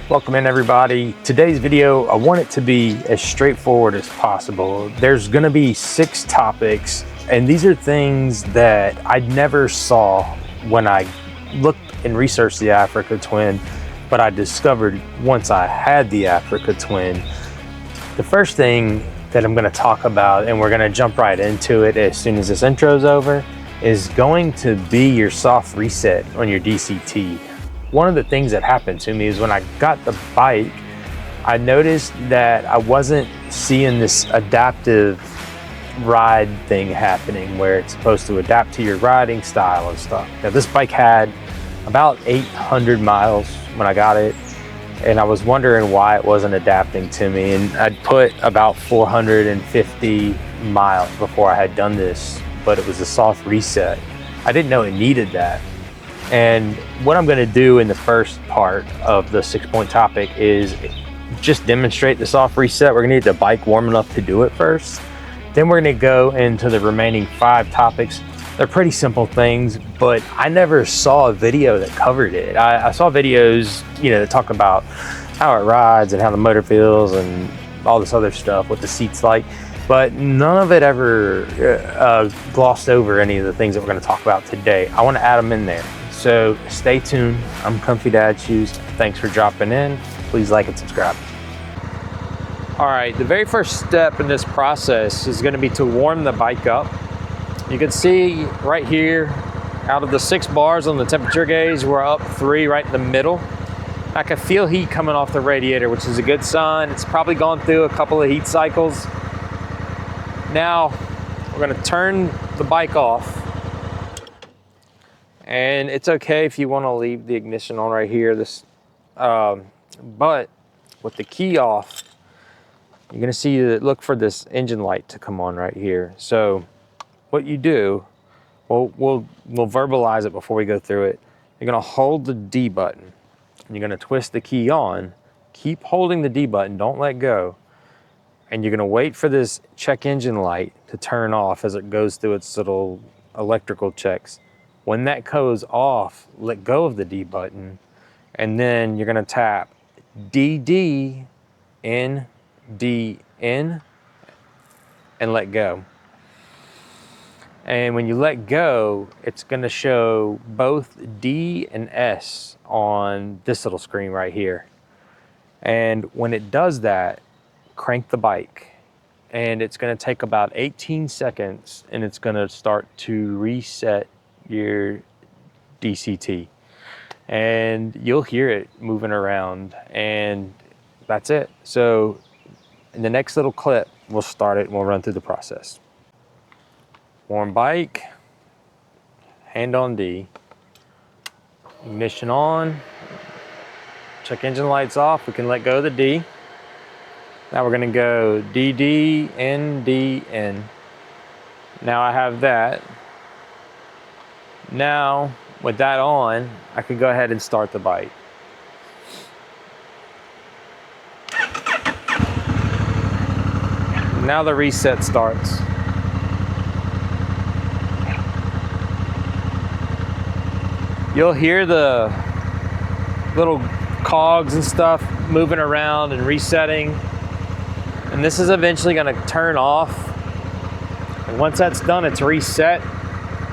Welcome in, everybody. Today's video, I want it to be as straightforward as possible. There's gonna be 6 topics, and these are things that I never saw when I looked and researched the Africa Twin, but I discovered once I had the Africa Twin. The first thing that I'm gonna talk about, and we're gonna jump right into it as soon as this intro's over, is going to be your soft reset on your DCT. One of the things that happened to me is when I got the bike, I noticed that I wasn't seeing this adaptive ride thing happening where it's supposed to adapt to your riding style and stuff. Now, this bike had about 800 miles when I got it, and I was wondering why it wasn't adapting to me. And I'd put about 450 miles before I had done this, but it was a soft reset. I didn't know it needed that. And what I'm gonna do in the first part of the 6-point topic is just demonstrate the soft reset. We're gonna get the bike warm enough to do it first. Then we're gonna go into the remaining 5 topics. They're pretty simple things, but I never saw a video that covered it. I saw videos, that talk about how it rides and how the motor feels and all this other stuff, what the seat's like, but none of it ever glossed over any of the things that we're gonna talk about today. I wanna add them in there. So stay tuned. I'm Comfy Dad Shoes. Thanks for dropping in. Please like and subscribe. All right, the very first step in this process is gonna be to warm the bike up. You can see right here, out of the 6 bars on the temperature gauge, we're up 3 right in the middle. I can feel heat coming off the radiator, which is a good sign. It's probably gone through a couple of heat cycles. Now, we're gonna turn the bike off. And it's okay if you want to leave the ignition on right here. But with the key off, you're going to see that look for this engine light to come on right here. So what you do, we'll verbalize it before we go through it. You're going to hold the D button. And you're going to twist the key on. Keep holding the D button. Don't let go. And you're going to wait for this check engine light to turn off as it goes through its little electrical checks. When that goes off, let go of the D button, and then you're gonna tap DD, N, D, N, and let go. And when you let go, it's gonna show both D and S on this little screen right here. And when it does that, crank the bike. And it's gonna take about 18 seconds, and it's gonna start to reset your DCT, and you'll hear it moving around, and that's it. So in the next little clip, we'll start it and we'll run through the process. Warm bike, hand on D, ignition on, check engine lights off. We can let go of the D. Now we're gonna go DD, N, D, N. Now I have that. Now, with that on, I can go ahead and start the bike. Now the reset starts. You'll hear the little cogs and stuff moving around and resetting. And this is eventually gonna turn off. And once that's done, it's reset.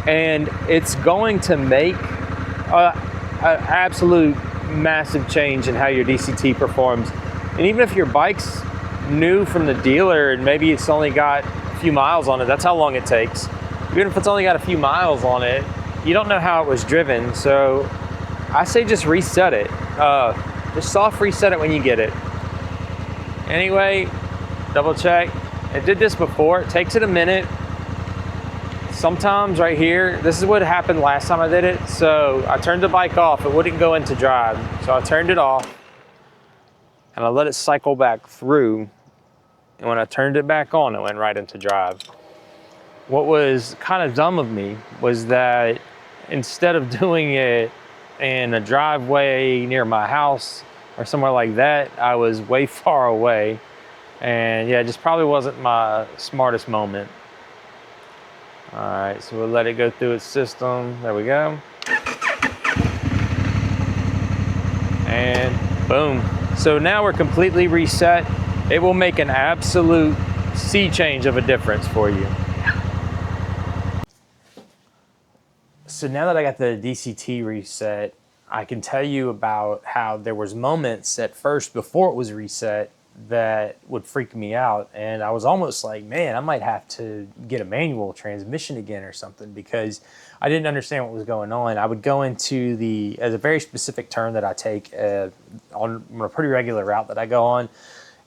And it's going to make an absolute massive change in how your DCT performs. And even if your bike's new from the dealer and maybe it's only got a few miles on it, that's how long it takes. Even if it's only got a few miles on it, you don't know how it was driven. So I say just reset it. Just soft reset it when you get it. Anyway, double check. I did this before. It takes it a minute. Sometimes right here, this is what happened last time I did it. So I turned the bike off, it wouldn't go into drive. So I turned it off and I let it cycle back through. And when I turned it back on, it went right into drive. What was kind of dumb of me was that instead of doing it in a driveway near my house or somewhere like that, I was way far away. And yeah, it just probably wasn't my smartest moment. All right, so we'll let it go through its system. There we go. And boom, So now we're completely reset. It will make an absolute sea change of a difference for you. So now that I got the DCT reset, I can tell you about how there was moments at first before it was reset that would freak me out. And I was almost like, man, I might have to get a manual transmission again or something, because I didn't understand what was going on. I would go into as a very specific turn that I take on a pretty regular route that I go on,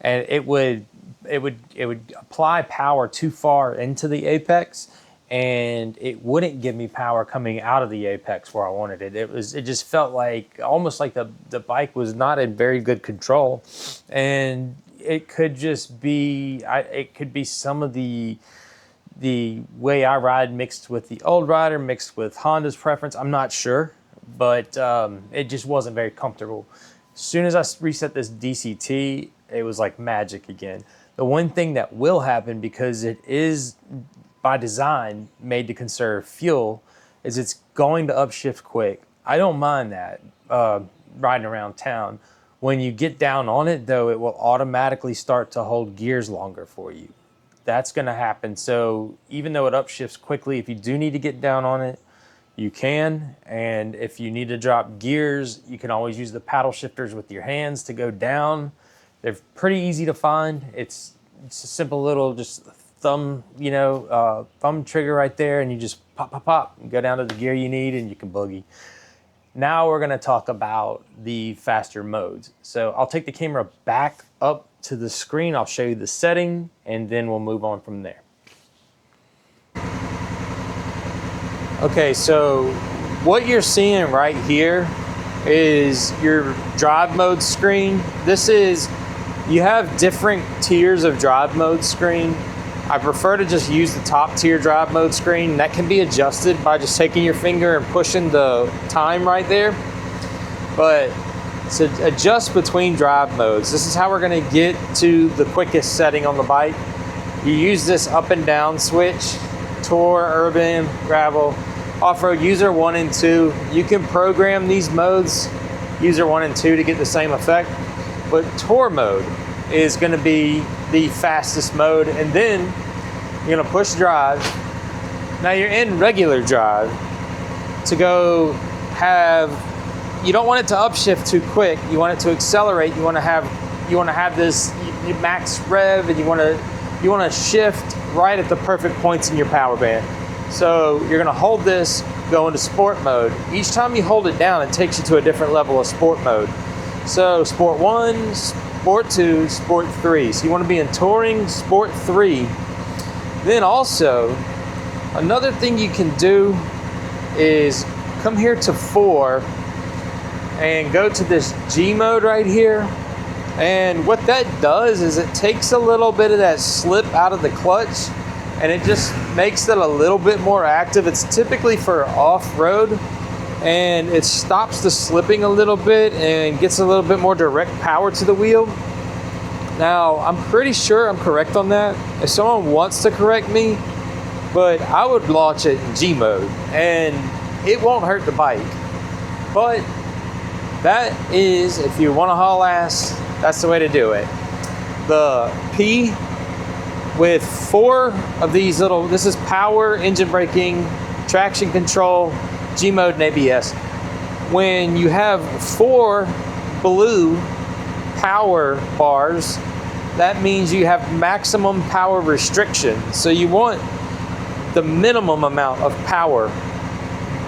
and it would apply power too far into the apex, and it wouldn't give me power coming out of the apex where I wanted it. It just felt like almost like the bike was not in very good control, and it could just be it could be some of the way I ride mixed with the old rider, mixed with Honda's preference. I'm not sure, but it just wasn't very comfortable. As soon as I reset this DCT, it was like magic again. The one thing that will happen, because it is by design made to conserve fuel, is it's going to upshift quick. I don't mind that riding around town. When you get down on it though, it will automatically start to hold gears longer for you. That's going to happen. So even though it upshifts quickly, if you do need to get down on it, you can. And if you need to drop gears, you can always use the paddle shifters with your hands to go down. They're pretty easy to find. It's a simple little just thumb, thumb trigger right there, and you just pop, pop, pop, and go down to the gear you need, and you can boogie. Now we're gonna talk about the faster modes. So I'll take the camera back up to the screen, I'll show you the setting, and then we'll move on from there. Okay, so what you're seeing right here is your drive mode screen. You have different tiers of drive mode screen. I prefer to just use the top tier drive mode screen. That can be adjusted by just taking your finger and pushing the time right there. But to adjust between drive modes, this is how we're gonna get to the quickest setting on the bike. You use this up and down switch, Tour, Urban, Gravel, Off-Road, User 1 and 2. You can program these modes, User 1 and 2, to get the same effect. But Tour mode is gonna be the fastest mode, and then you're gonna push drive. Now you're in regular drive. To go you don't want it to upshift too quick. You want it to accelerate. You want to have this max rev, and you want to shift right at the perfect points in your power band. So you're gonna hold this, go into sport mode. Each time you hold it down, it takes you to a different level of sport mode. So Sport 1, Sport 2, Sport 3. So you want to be in Touring, Sport 3. Then also, another thing you can do is come here to 4 and go to this G mode right here. And what that does is it takes a little bit of that slip out of the clutch, and it just makes it a little bit more active. It's typically for off-road, and it stops the slipping a little bit and gets a little bit more direct power to the wheel. Now, I'm pretty sure I'm correct on that. If someone wants to correct me, but I would launch it in G mode, and it won't hurt the bike. But that is, if you want to haul ass, that's the way to do it. The P with 4 of these little, this is power, engine braking, traction control, G mode, and ABS. When you have 4 blue power bars, that means you have maximum power restriction. So you want the minimum amount of power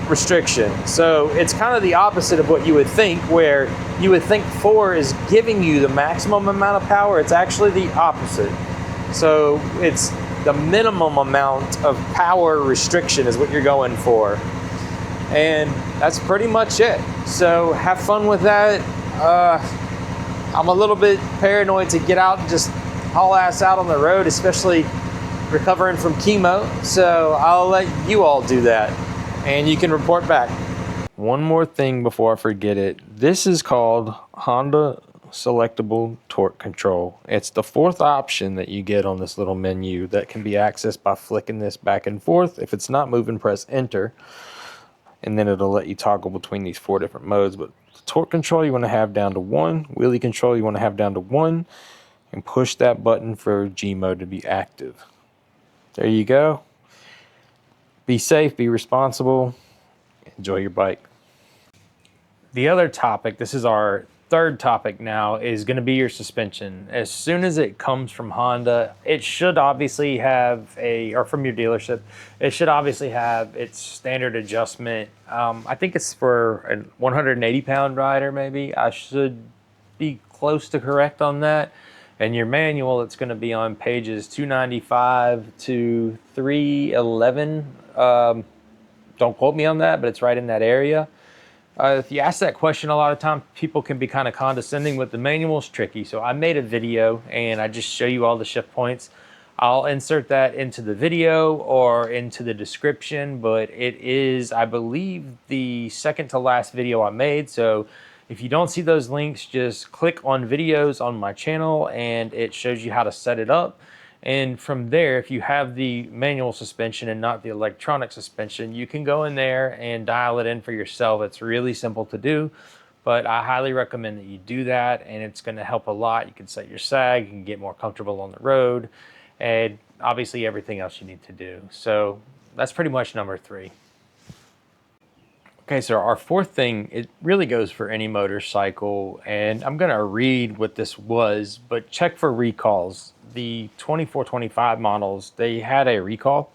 restriction. So it's kind of the opposite of what you would think, where you would think 4 is giving you the maximum amount of power. It's actually the opposite. So it's the minimum amount of power restriction is what you're going for. And that's pretty much it. So have fun with that. I'm a little bit paranoid to get out and just haul ass out on the road, especially recovering from chemo. So I'll let you all do that, and you can report back. One more thing before I forget it. This is called Honda Selectable Torque Control. It's the 4th option that you get on this little menu that can be accessed by flicking this back and forth. If it's not moving, press enter, and then it'll let you toggle between these 4 different modes. But torque control you want to have down to 1, wheelie control you want to have down to 1, and push that button for G mode to be active. There you go. Be safe, be responsible, enjoy your bike. The other topic, this is our third topic now, is going to be your suspension. As soon as it comes from Honda, it should obviously have or from your dealership, it should obviously have its standard adjustment. I think it's for a 180-pound rider, maybe. I should be close to correct on that. And your manual, it's going to be on pages 295 to 311. Don't quote me on that, but it's right in that area. If you ask that question, a lot of times people can be kind of condescending, but the manual is tricky. So I made a video and I just show you all the shift points. I'll insert that into the video or into the description, but it is, I believe, the second to last video I made. So if you don't see those links, just click on videos on my channel and it shows you how to set it up. And from there, if you have the manual suspension and not the electronic suspension, you can go in there and dial it in for yourself. It's really simple to do, but I highly recommend that you do that, and it's going to help a lot. You can set your sag, you can get more comfortable on the road, and obviously everything else you need to do. So that's pretty much number 3. Okay, so our fourth thing, it really goes for any motorcycle, and I'm going to read what this was, but check for recalls. The 24-25 models, they had a recall,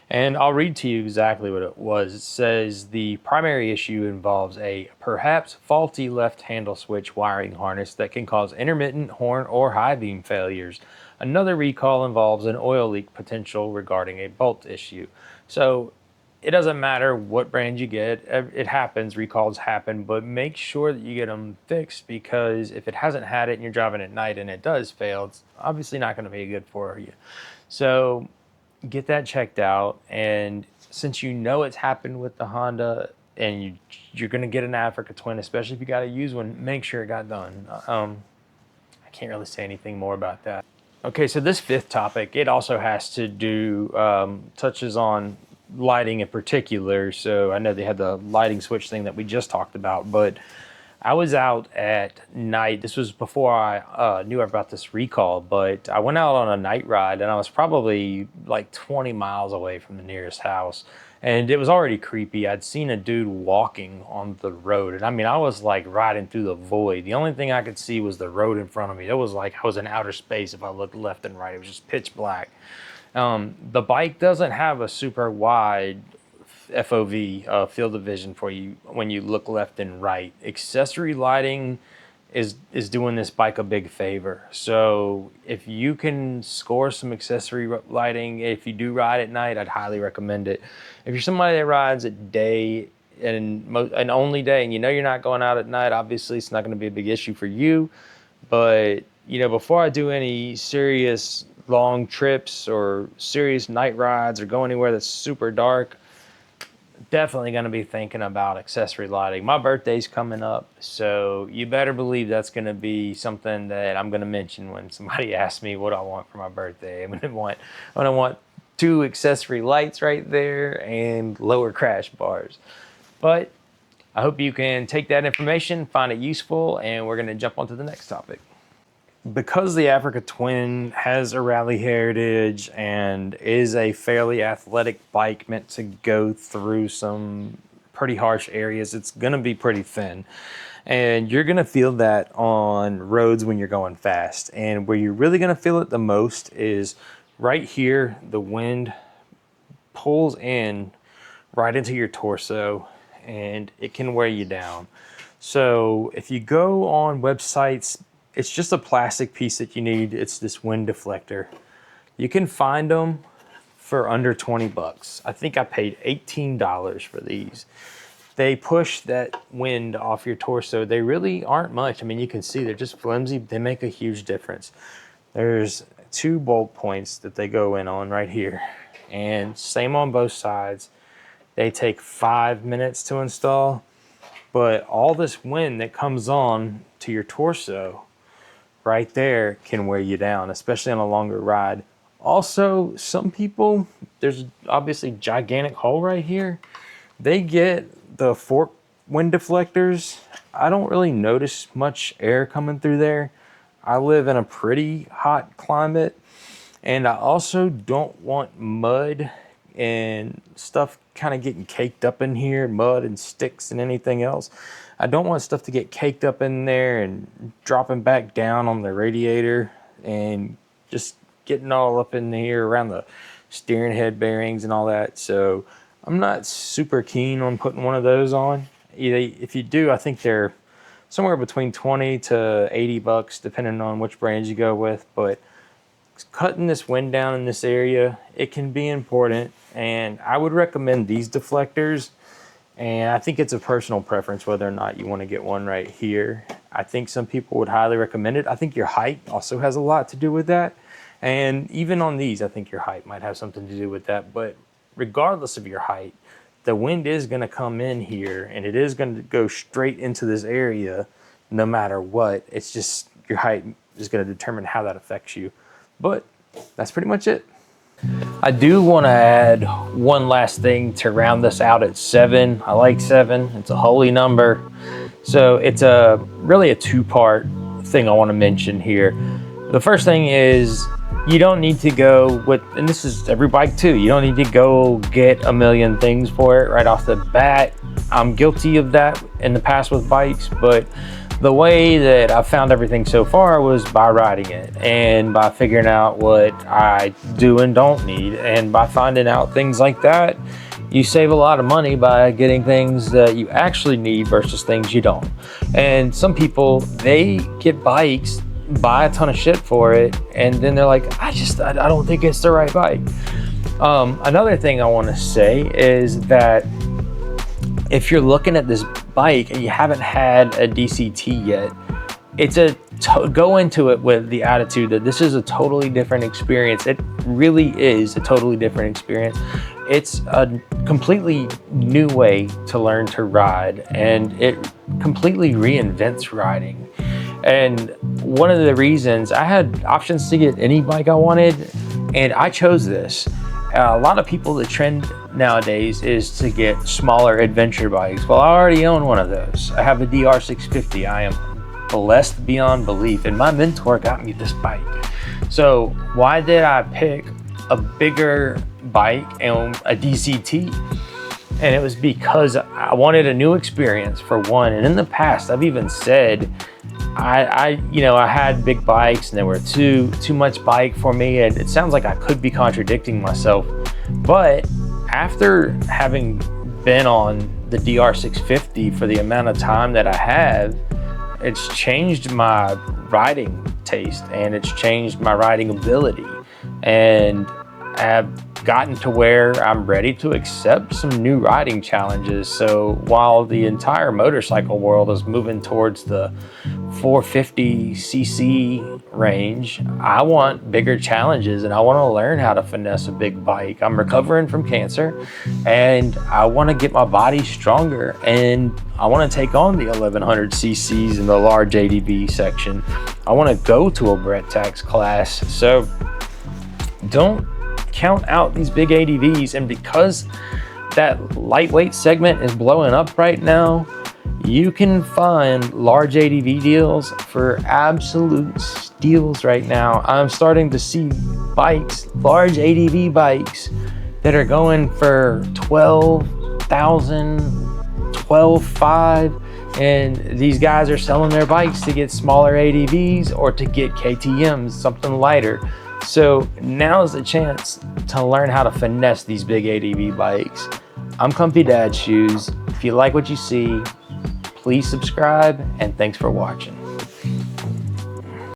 and I'll read to you exactly what it was. It says the primary issue involves a perhaps faulty left handle switch wiring harness that can cause intermittent horn or high beam failures. Another recall involves an oil leak potential regarding a bolt issue. So it doesn't matter what brand you get, it happens, recalls happen, but make sure that you get them fixed, because if it hasn't had it and you're driving at night and it does fail, it's obviously not going to be good for you. So get that checked out, and since you know it's happened with the Honda and you're going to get an Africa Twin, especially if you got to use one, make sure it got done. I can't really say anything more about that. Okay, so this 5th topic, it also has to do, touches on lighting in particular. So I know they had the lighting switch thing that we just talked about, but I was out at night. This was before I knew about this recall, but I went out on a night ride and I was probably like 20 miles away from the nearest house, and it was already creepy. I'd seen a dude walking on the road, and I mean, I was like riding through the void. The only thing I could see was the road in front of me. It was like I was in outer space. If I looked left and right, it was just pitch black. The bike doesn't have a super wide FOV, field of vision, for you when you look left and right. Accessory lighting is doing this bike a big favor. So if you can score some accessory lighting, if you do ride at night, I'd highly recommend it. If you're somebody that rides at day and only day, and you know you're not going out at night, obviously it's not going to be a big issue for you. But you know, before I do any serious long trips or serious night rides or go anywhere that's super dark, definitely going to be thinking about accessory lighting. My birthday's coming up, so you better believe that's going to be something that I'm going to mention when somebody asks me what I want for my birthday. I'm going to want 2 accessory lights right there and lower crash bars. But I hope you can take that information, find it useful, and we're going to jump on to the next topic. Because the Africa Twin has a rally heritage and is a fairly athletic bike meant to go through some pretty harsh areas, it's going to be pretty thin. And you're going to feel that on roads when you're going fast. And where you're really going to feel it the most is right here. The wind pulls in right into your torso and it can wear you down. So if you go on websites, it's just a plastic piece that you need. It's this wind deflector. You can find them for under 20 bucks. I think I paid $18 for these. They push that wind off your torso. They really aren't much. I mean, you can see they're just flimsy. They make a huge difference. There's 2 bolt points that they go in on right here. And same on both sides. They take 5 minutes to install. But all this wind that comes on to your torso right there can wear you down, especially on a longer ride. Also, some people, there's obviously gigantic hole right here. They get the fork wind deflectors, I don't really notice much air coming through there. I live in a pretty hot climate, and I also don't want mud and stuff kind of getting caked up in here, mud and sticks and anything else. I don't want stuff to get caked up in there and dropping back down on the radiator and just getting all up in here around the steering head bearings and all that. So I'm not super keen on putting one of those on. If you do, I think they're somewhere between 20 to 80 bucks, depending on which brands you go with. But cutting this wind down in this area, it can be important. And I would recommend these deflectors. And I think it's a personal preference whether or not you want to get one right here. I think some people would highly recommend it. I think your height also has a lot to do with that. And even on these, I think your height might have something to do with that. But regardless of your height, the wind is going to come in here and it is going to go straight into this area no matter what. It's just your height is going to determine how that affects you. But that's pretty much it. I do want to add one last thing to round this out at 7. I like 7. It's a holy number. So it's really a two-part thing I want to mention here. The first thing is you don't need to go with, and this is every bike too, you don't need to go get a million things for it right off the bat. I'm guilty of that in the past with bikes, but the way that I found everything so far was by riding it and by figuring out what I do and don't need. And by finding out things like that, you save a lot of money by getting things that you actually need versus things you don't. And some people, they get bikes, buy a ton of shit for it, and then they're like, I don't think it's the right bike. Another thing I want to say is that if you're looking at this bike and you haven't had a DCT yet, go into it with the attitude that this is a totally different experience. It really is a totally different experience. It's a completely new way to learn to ride, and it completely reinvents riding. And one of the reasons I had options to get any bike I wanted, and I chose this. A lot of people, the trend nowadays is to get smaller adventure bikes. Well, I already own one of those. I have a DR650. I am blessed beyond belief, and my mentor got me this bike. So why did I pick a bigger bike and a DCT? And it was because I wanted a new experience for one. And in the past, I've even said, I had big bikes and they were too much bike for me, and it sounds like I could be contradicting myself, but after having been on the DR650 for the amount of time that I have, it's changed my riding taste and it's changed my riding ability, and I've gotten to where I'm ready to accept some new riding challenges. So while the entire motorcycle world is moving towards the 450cc range, I want bigger challenges and I want to learn how to finesse a big bike. I'm recovering from cancer and I want to get my body stronger, and I want to take on the 1100 cc's in the large ADV section. I want to go to a Brett Tax class. So don't count out these big ADVs. And because that lightweight segment is blowing up right now, you can find large ADV deals for absolute steals right now. I'm starting to see bikes, large ADV bikes, that are going for $12,000, $12,500, and these guys are selling their bikes to get smaller ADVs or to get KTMs, something lighter. So now's the chance to learn how to finesse these big ADV bikes. I'm Comfy Dad Shoes. If you like what you see, please subscribe, and thanks for watching.